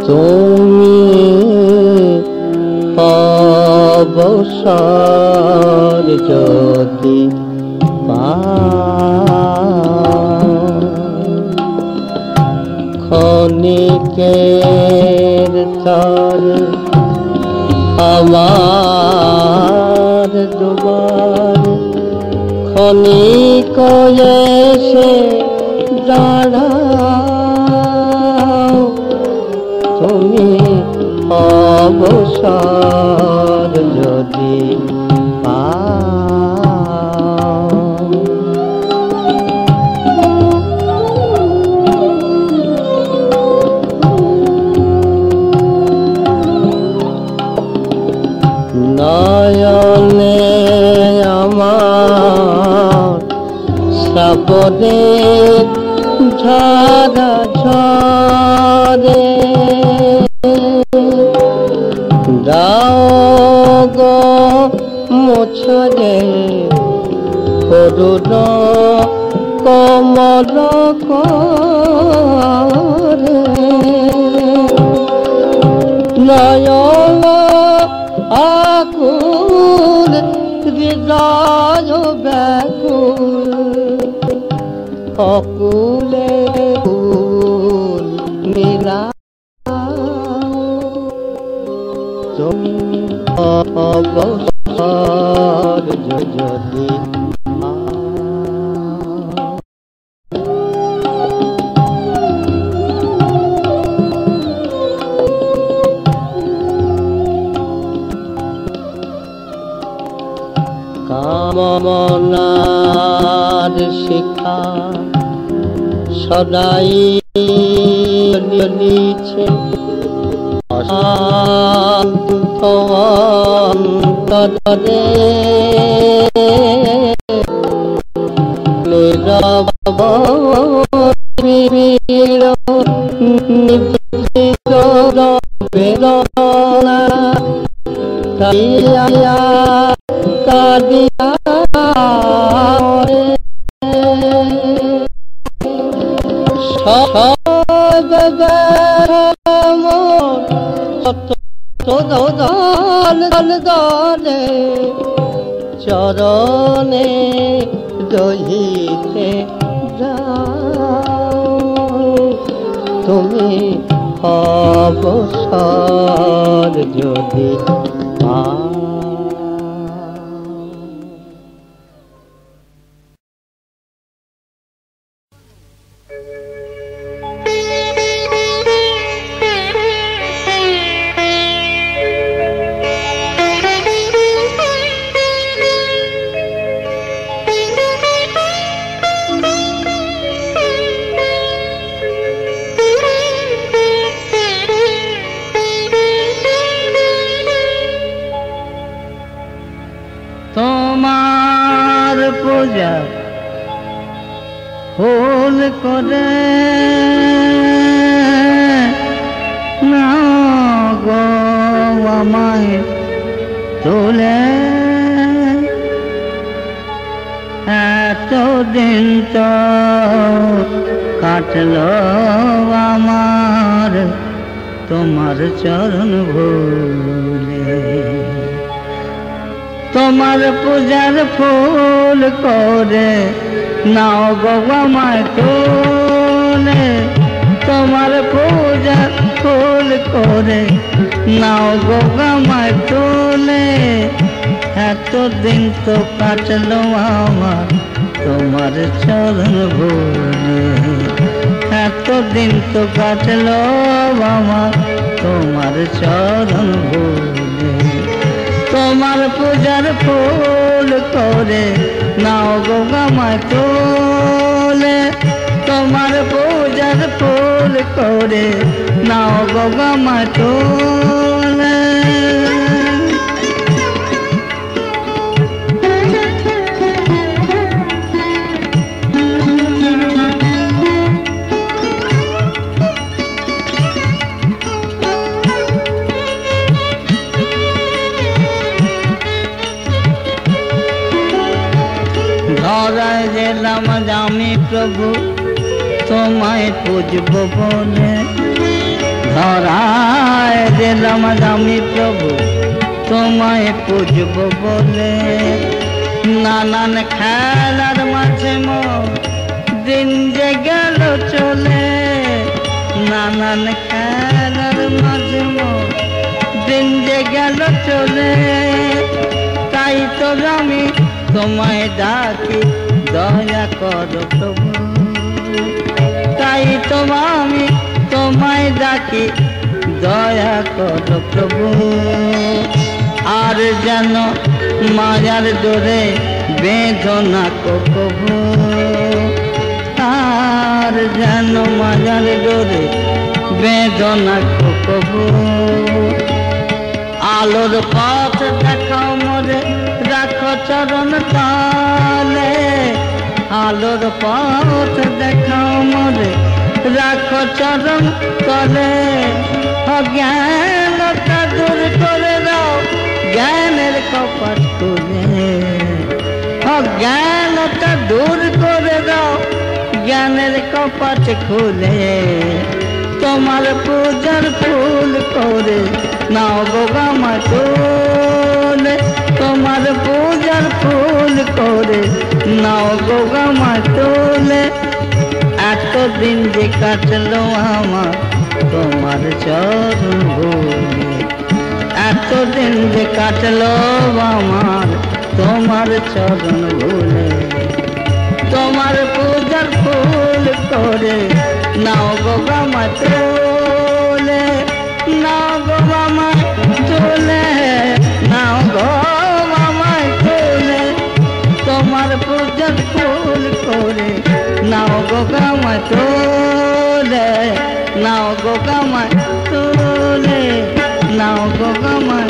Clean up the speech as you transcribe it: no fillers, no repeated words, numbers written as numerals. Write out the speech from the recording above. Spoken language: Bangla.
তুমি অবসর যদি ক্ষণিকের তরে আমার দুবার ক্ষণিক এসে দাঁড়াও তুমি অবসর যদি নয়নে আমার শ্রাবণে ঝরা ঝরে দাও গো মুছরে করুণ কমল করে নয়ন আকুল হৃদয় ব্যাকুল অকুলে ফুল মিলাও তুমি অবসর যদি কামনার শিখা সদাই নিছে অশান্ত অন্তরে নীরব নিভৃত বেদনা কাইয়া কাদিয়া দলে চরণে রহিতে যাও তুমি অবসর যদি তোমার পূজা ফুল করে না গো আমায় তোলে এতদিন তো কাটলো আমার তোমার চরণ ভুলে তোমার পূজার ফুল করে নাও গো আমায় তোলে তোমার পূজার ফুল করে নাও গো আমায় তোলে এতদিন তো কাটলো আমার তোমার চরণ ভুলে এতদিন তো কাটলো আমার তোমার চরণ ভুলে তোমার পূজার ফুল করে নাও গো আমায় তোলে তোমার পূজার ফুল করে নাও গো আমায় তোলে ধরায় গেলাম আমি প্রভু তোমায় পুজব বলে ধরায় দিলাম আমি প্রভু তোমায় পুজব বলে। নানান খেলার মাঝে মোর দিন যে গেল চলে, নানান খেলার মাঝে মোর দিন যে গেল চলে। তাই তো আমি তোমায় ডাকি দয়া করো প্রভু, তাই তো আমি তোমায় ডাকি দয়া করো প্রভু। আর যেন মায়ার ডোরে বেঁধো না কো প্রভু, আর যেন মায়ার ডোরে বেঁধো না কো প্রভু। আলোর পথ দেখাও মোরে রাখো চরণ তলে, আলোর পথ দেখাও মোরে রাখো চরণ তলে। অজ্ঞানতা দূর করে দাও জ্ঞানের কপাট খুলে, অজ্ঞানতা দূর করে দাও জ্ঞানের কপাট খুলে। তোমার পূজার ফুল করে নাও গো আমার তোলে, তোমার পূজার ফুল করে নাও গো আমার তোলে। এতদিন যে কাটলো আমার তোমার চরণ ভুলে, এতদিন যে কাটলো আমার তোমার চরণ ভুলে। তোমার পূজার ফুল করে নাও গো আমার তোলে, নাও গো আমার তোলে, নাও গো আমার তোলে। তোমার পূজার ফুল করে নাও গো আমার তোলে, নাও গো আমার তোলে, নাও গো আমার